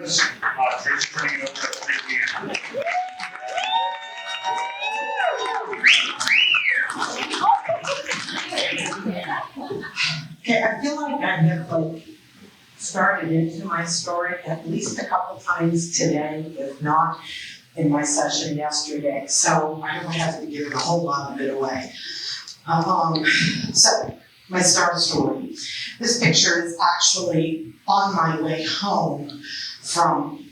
Tracy bringing up that Okay, I feel like I have started into my story at least a couple times today, if not in my session yesterday. So I don't have to give a whole lot of it away. So my star story. This picture is actually on my way home from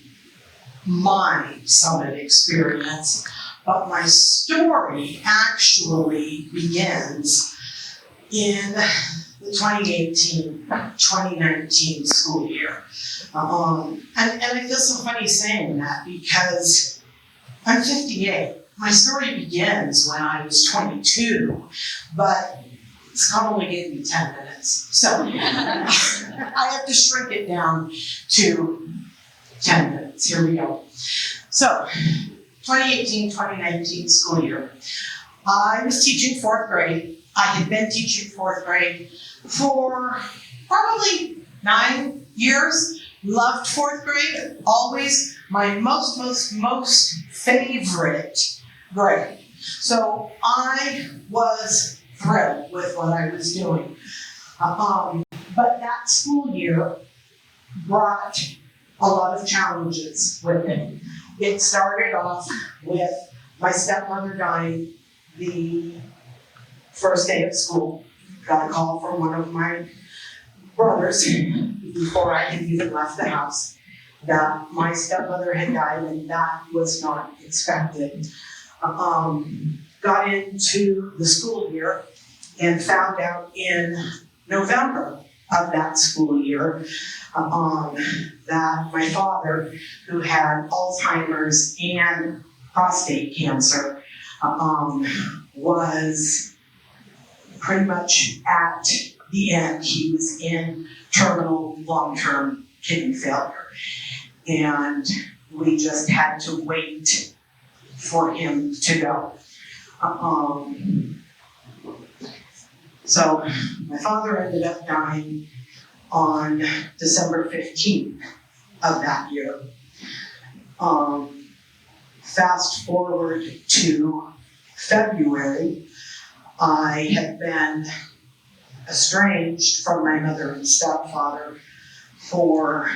my summit experience, but my story actually begins in the 2018-2019 school year. And I feel so funny saying that because I'm 58. My story begins when I was 22, but Scott only gave me 10 minutes. So I have to shrink it down to 10 minutes. Here we go. So 2018-2019 school year. I was teaching fourth grade. I had been teaching fourth grade for probably 9 years. Loved fourth grade. Always my most favorite grade. So I was thrilled with what I was doing. But that school year brought a lot of challenges with it. It started off with my stepmother dying the first day of school. Got a call from one of my brothers before I had even left the house that my stepmother had died, and that was not expected. Got into the school year and found out in November of that school year that my father, who had Alzheimer's and prostate cancer, was pretty much at the end. He was in terminal long-term kidney failure. And we just had to wait for him to go. So my father ended up dying on December 15th of that year. Fast forward to February, I had been estranged from my mother and stepfather for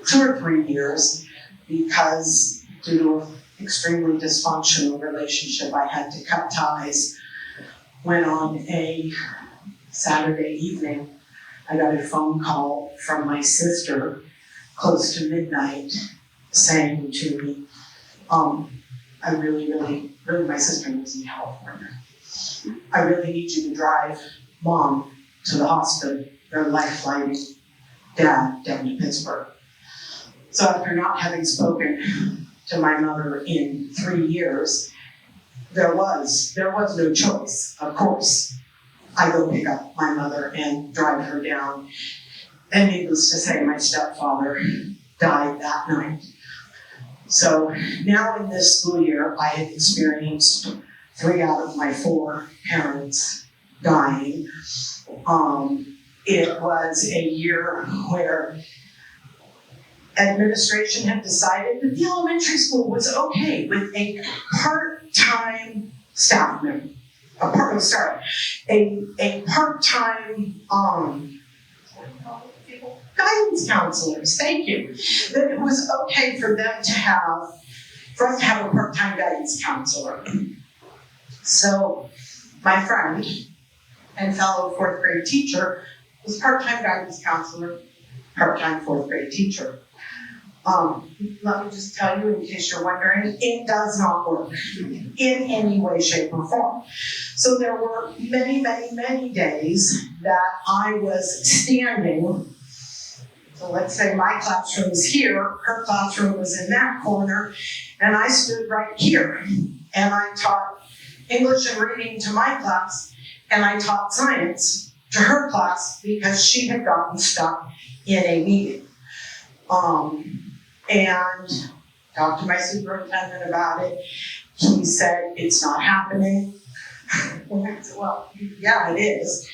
2 or 3 years because due to an extremely dysfunctional relationship, I had to cut ties. When on a Saturday evening, I got a phone call from my sister close to midnight saying to me, I really, my sister lives in California. I really need you to drive Mom to the hospital. They're life-flighting Dad down to Pittsburgh. So after not having spoken to my mother in 3 years, there was no choice. Of course, I go pick up my mother and drive her down. And needless to say, my stepfather died that night. So now in this school year, I had experienced 3 out of my 4 parents dying. It was a year where administration had decided that the elementary school was okay with a part-time staff member. A part-time guidance counselors. Thank you. That it was okay for us to have a part-time guidance counselor. So my friend and fellow 4th grade teacher was part-time guidance counselor, part-time 4th grade teacher. Let me just tell you, in case you're wondering, it does not work in any way, shape, or form. So there were many days that I was standing. So let's say my classroom was here, her classroom was in that corner, and I stood right here. And I taught English and reading to my class, and I taught science to her class because she had gotten stuck in a meeting. And talked to my superintendent about it. He said, it's not happening. And I said, well, yeah, it is.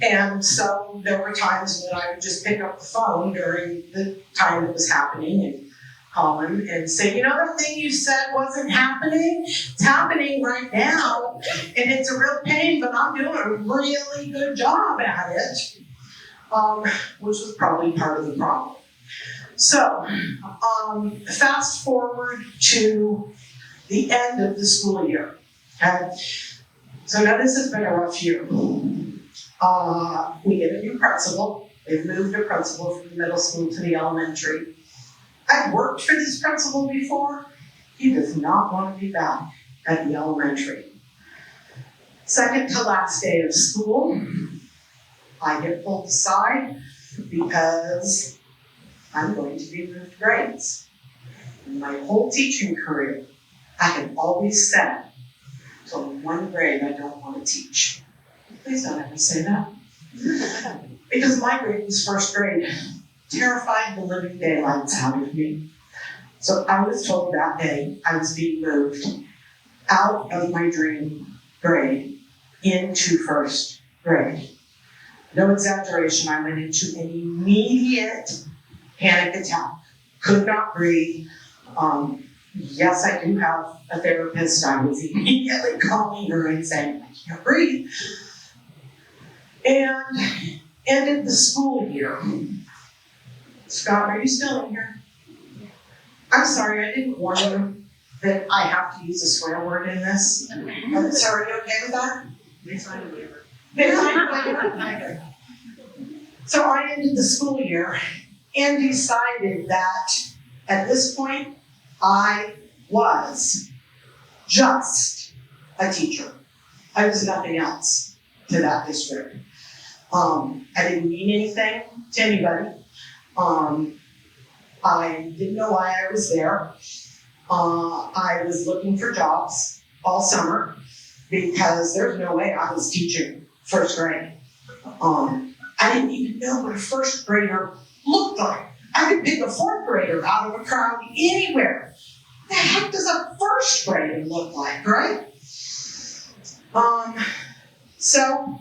And so there were times when I would just pick up the phone during the time it was happening and call him and say, you know, that thing you said wasn't happening? It's happening right now, and it's a real pain, but I'm doing a really good job at it, which was probably part of the problem. So, fast forward to the end of the school year. Okay? So now this has been a rough year. We get a new principal. They've moved a principal from the middle school to the elementary. I've worked for this principal before. He does not want to be back at the elementary. Second to last day of school, I get pulled aside because I'm going to be moved grades. In my whole teaching career, I have always said, so one grade I don't want to teach. Please don't ever say that. Because my grade was first grade. Terrified the living daylights out of me. So I was told that day I was being moved out of my dream grade into first grade. No exaggeration, I went into an immediate panic attack. Could not breathe. Yes, I do have a therapist. I was immediately calling her and saying, I can't breathe. And ended the school year. Scott, are you still in here? I'm sorry, I didn't warn you that I have to use a swear word in this. So are you okay with that? They signed a waiver. They signed a waiver. So I ended the school year and decided that at this point, I was just a teacher. I was nothing else to that district. I didn't mean anything to anybody. I didn't know why I was there. I was looking for jobs all summer because there's no way I was teaching first grade. I didn't even know what a first grader looked like. I could pick a fourth grader out of a crowd anywhere. What the heck does a first grader look like, right? So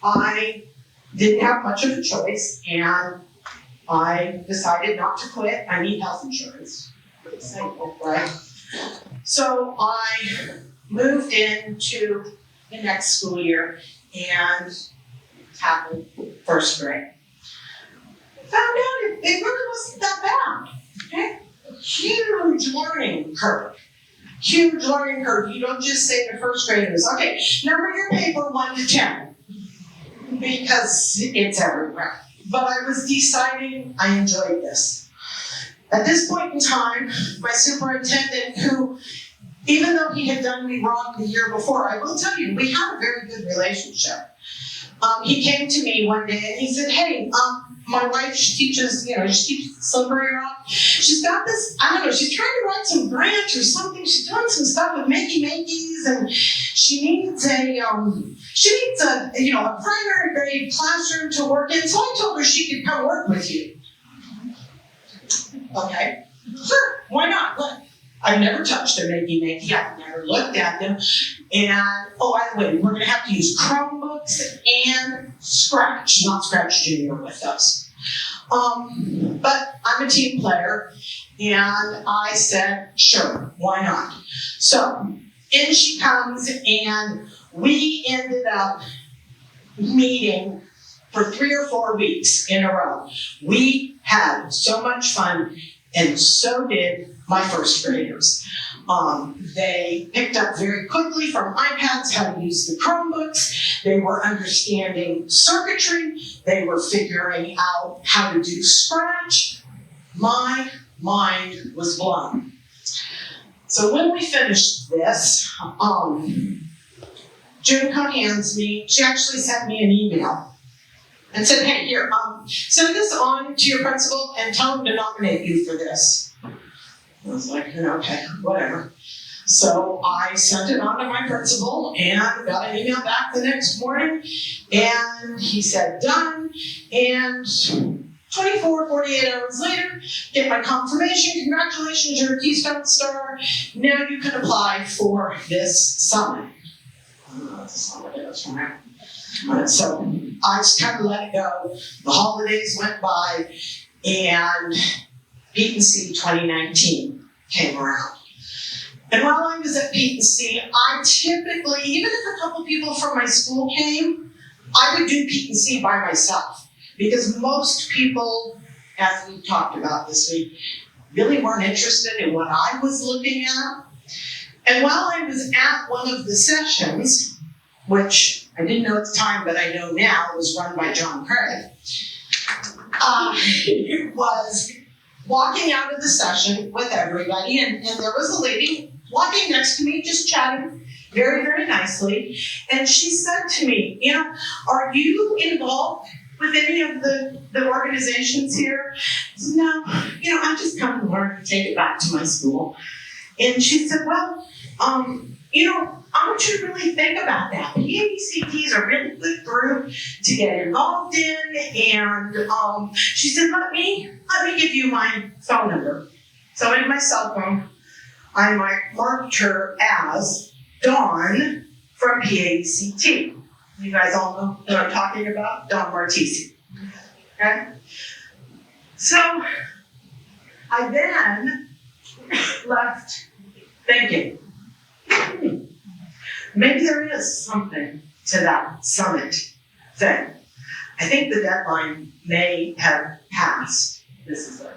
I didn't have much of a choice, and I decided not to quit. I need health insurance, right? So I moved into the next school year and tackled first grade. Found out it really wasn't that bad. Okay? Huge learning curve. Huge learning curve. You don't just say to first graders, okay, number your paper 1 to 10, because it's everywhere. But I was deciding I enjoyed this. At this point in time, my superintendent, who, even though he had done me wrong the year before, I will tell you, we had a very good relationship. He came to me one day and he said, hey, my wife, she teaches, she teaches Slippery Rock. She's got this, I don't know, she's trying to write some grant or something. She's doing some stuff with Makey-Makeys, and she needs a primary grade classroom to work in. So I told her she could come work with you. Okay, sure, why not? Look, I've never touched a Makey-Makey. I've never looked at them. And, by the way, we're going to have to use Chromebooks and Scratch, not Scratch Junior with us. But I'm a team player, and I said, sure, why not? So in she comes, and we ended up meeting for 3 or 4 weeks in a row. We had so much fun, and so did my first graders. They picked up very quickly from iPads how to use the Chromebooks. They were understanding circuitry. They were figuring out how to do Scratch. My mind was blown. So when we finished this, Junko hands me, she actually sent me an email and said, hey, here, send this on to your principal and tell him to nominate you for this. I was like, okay, whatever. So I sent it on to my principal and got an email back the next morning, and he said, done. And 24, 48 hours later, get my confirmation. Congratulations, you're a Keystone Star. Now you can apply for this summit. I don't know what the summit is, right? So I just kind of let it go. The holidays went by, and Pete and C 2019 came around. And while I was at Pete and C, I typically, even if a couple people from my school came, I would do Pete and C by myself. Because most people, as we talked about this week, really weren't interested in what I was looking at. And while I was at one of the sessions, which I didn't know at the time, but I know now, it was run by John Craig, it was walking out of the session with everybody, and there was a lady walking next to me, just chatting very, very nicely. And she said to me, are you involved with any of the organizations here? I said, no, I just come to learn and take it back to my school. And she said, well, I want you to really think about that. PABCT is a really good group to get involved in. And she said, let me give you my phone number. So in my cell phone, I marked her as Dawn from PABCT. You guys all know what I'm talking about? Dawn Martisi. Okay? So I then left thinking, maybe there is something to that summit thing. I think the deadline may have passed. This is a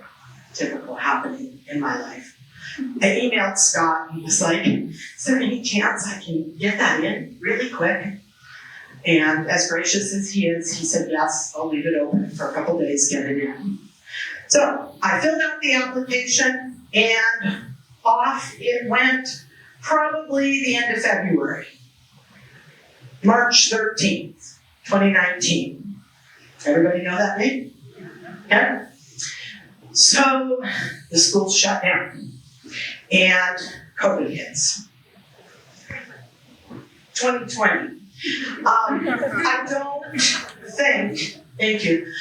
typical happening in my life. I emailed Scott and was like, is there any chance I can get that in really quick? And as gracious as he is, he said, yes, I'll leave it open for a couple days, get it in. So I filled out the application and off it went, probably the end of February. March 13th, 2019. Everybody know that name? Okay? So the school's shut down and COVID hits. 2020. I don't think, thank you,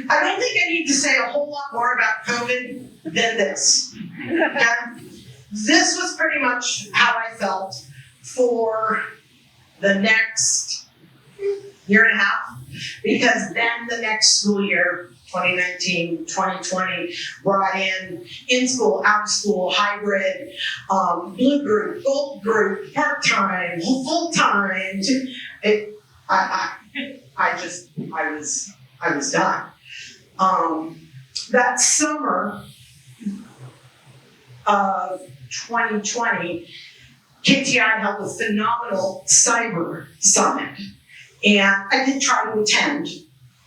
I don't think I need to say a whole lot more about COVID than this. Okay? This was pretty much how I felt for the next year and a half, because then the next school year, 2019, 2020, brought in school, out of school, hybrid, blue group, gold group, part-time, full-time. I was done. That summer of 2020, KTI held a phenomenal cyber summit. And I did try to attend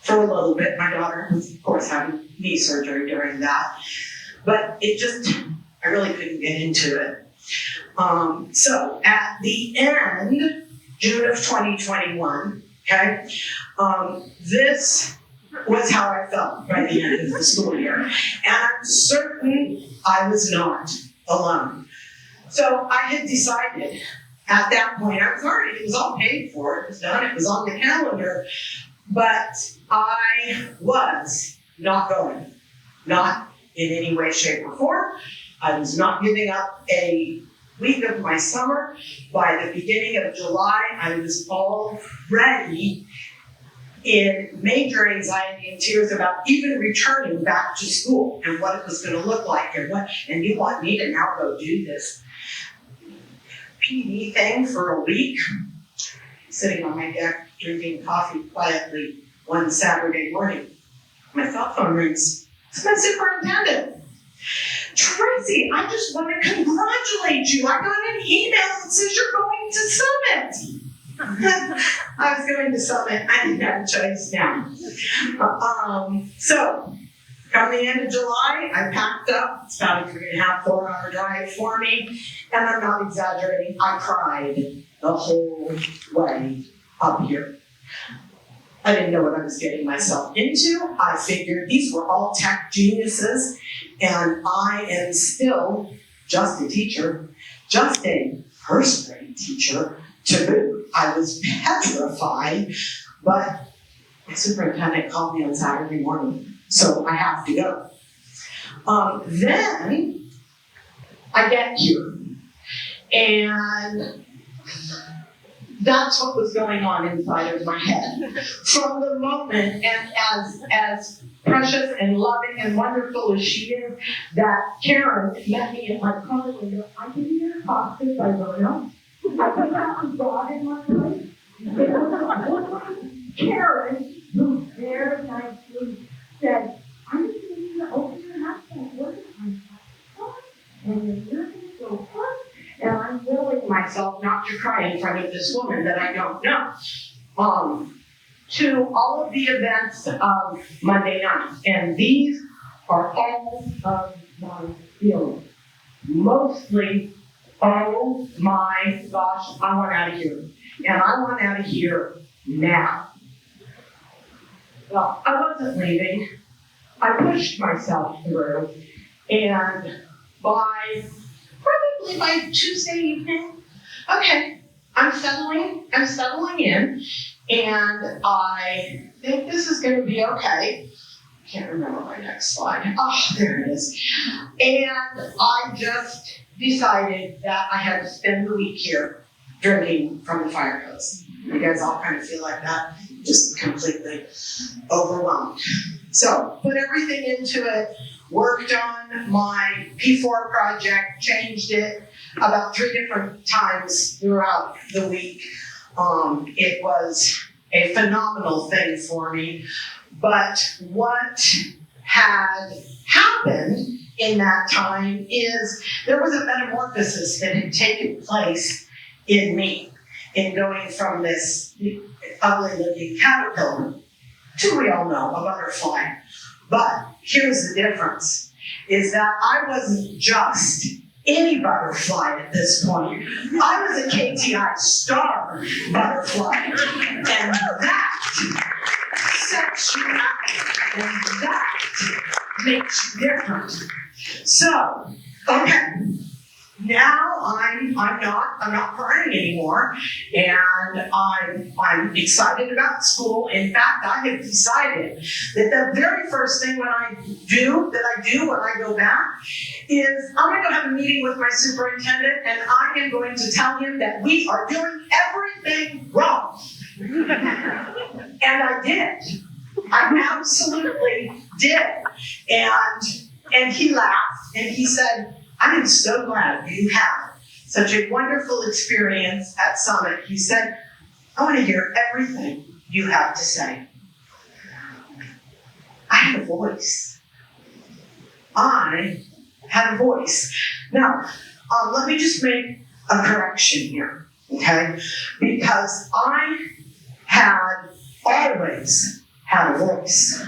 for a little bit. My daughter was, of course, having knee surgery during that. But I really couldn't get into it. So at the end, June of 2021, okay, this was how I felt by the end of the school year. And I'm certain I was not alone. So I had decided at that point, it was all paid for, it was done, it was on the calendar, but I was not going, not in any way, shape, or form. I was not giving up a week of my summer. By the beginning of July, I was already in major anxiety and tears about even returning back to school and what it was going to look like and you want me to now go do this PD thing for a week, sitting on my deck drinking coffee quietly one Saturday morning. My cell phone rings. It's my superintendent. Tracy, I just want to congratulate you. I got an email that says you're going to Summit. I was going to Summit. I didn't have a choice now. So, come the end of July, I packed up. It's about a 3.5, 4-hour drive for me. And I'm not exaggerating. I cried the whole way up here. I didn't know what I was getting myself into. I figured these were all tech geniuses, and I am still just a teacher, just a first grade teacher to boot. I was petrified, but my superintendent called me on Saturday morning, so I have to go. Then I get here, and That's what was going on inside of my head. From the moment, and as precious and loving and wonderful as she is, that Karen met me at my car window. I didn't get accosted by Verna. I think that was God in my life. It was Karen who very nicely said, "I'm just going to open your house and work on my and you're going to go first." And I'm willing myself not to cry in front of this woman that I don't know. To all of the events of Monday night. And these are all of my feelings. Mostly, oh my gosh, I want out of here. And I want out of here now. Well, I wasn't leaving. I pushed myself through. And probably by Tuesday evening, okay, I'm settling in, and I think this is going to be okay. I can't remember my next slide. Oh, there it is. And I just decided that I had to spend the week here drinking from the fire hose. You guys all kind of feel like that, just completely overwhelmed. So, put everything into it. Worked on my P4 project, changed it about 3 different times throughout the week. It was a phenomenal thing for me. But what had happened in that time is there was a metamorphosis that had taken place in me in going from this ugly looking caterpillar to, we all know, a butterfly. But here's the difference, is that I wasn't just any butterfly at this point. I was a KTI star butterfly. And that sets you out. And that makes you different. So, okay. Now I'm not crying anymore, and I'm excited about school. In fact, I have decided that the very first thing I do when I go back is I'm going to go have a meeting with my superintendent, and I am going to tell him that we are doing everything wrong. And I did. I absolutely did. And he laughed and he said, "I am so glad you had such a wonderful experience at Summit." He said, "I want to hear everything you have to say." I had a voice. I had a voice. Now, let me just make a correction here, okay? Because I had always had a voice.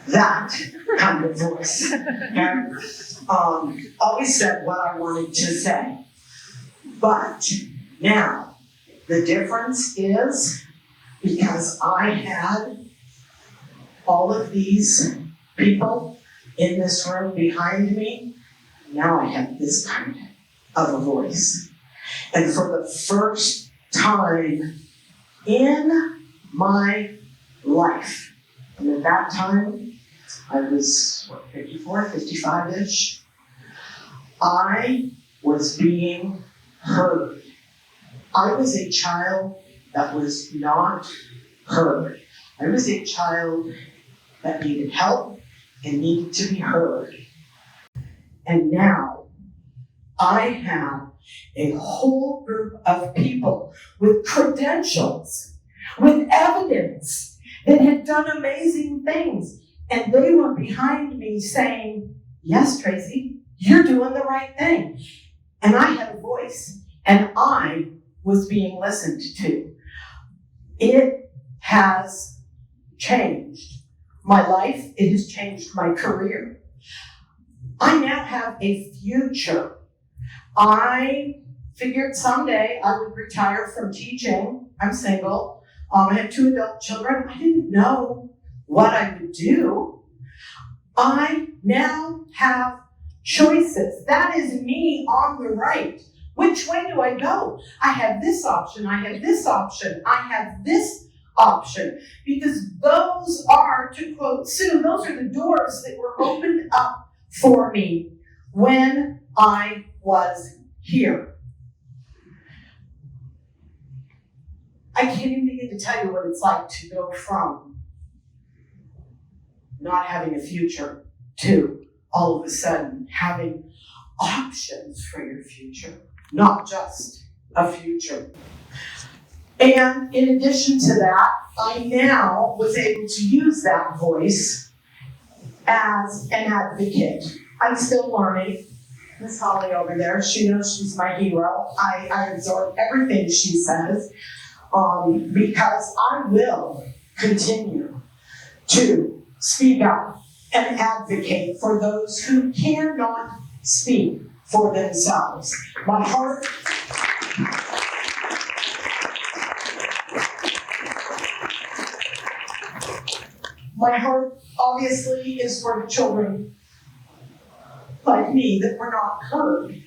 That kind of voice. Okay? Always said what I wanted to say. But now, the difference is because I had all of these people in this room behind me, now I have this kind of a voice. And for the first time in my life, and at that time, I was, 54, 55-ish. I was being heard. I was a child that was not heard. I was a child that needed help and needed to be heard. And now I have a whole group of people with credentials, with evidence that had done amazing things. And they were behind me saying, "Yes, Tracy, you're doing the right thing." And I had a voice, and I was being listened to. It has changed my life. It has changed my career. I now have a future. I figured someday I would retire from teaching. I'm single. I have 2 adult children. I didn't know what I would do. I now have choices. That is me on the right. Which way do I go? I have this option. I have this option. I have this option. Because those are, to quote Sue, those are the doors that were opened up for me when I was here. I can't even begin to tell you what it's like to go from not having a future to all of a sudden having options for your future, not just a future. And in addition to that, I now was able to use that voice as an advocate. I'm still learning. Miss Holly over there, she knows she's my hero. I absorb everything she says because I will continue to speak up and advocate for those who cannot speak for themselves. My heart obviously is for the children like me that were not heard.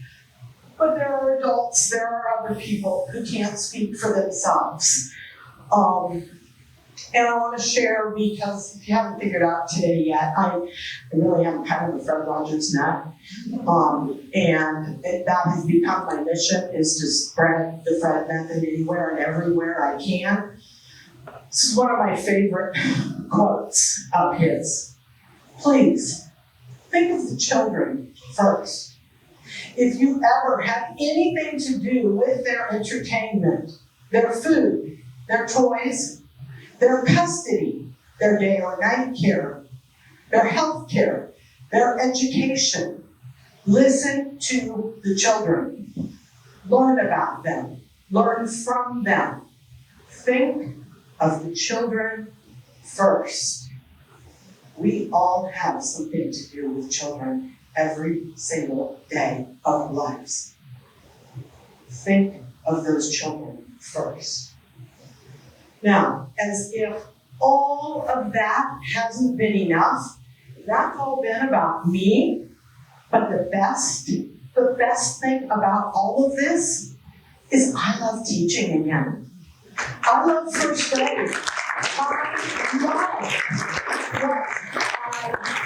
But there are adults, there are other people who can't speak for themselves. And I want to share, because if you haven't figured out today yet, I really am kind of a Fred Rogers nut. And that has become my mission, is to spread the Fred method anywhere and everywhere I can. This is one of my favorite quotes of his. Please, think of the children first. If you ever have anything to do with their entertainment, their food, their toys, their custody, their day or night care, their health care, their education, listen to the children. Learn about them. Learn from them. Think of the children first. We all have something to do with children every single day of our lives. Think of those children first. Now, as if all of that hasn't been enough, that's all been about me, but the best thing about all of this is I love teaching again. I love first grade. I love what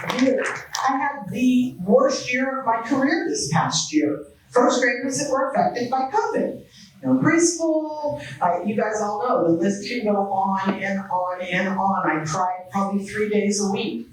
I do. I had the worst year of my career this past year. First graders that were affected by COVID. No preschool, you guys all know the list can go on and on and on. I cried probably 3 days a week.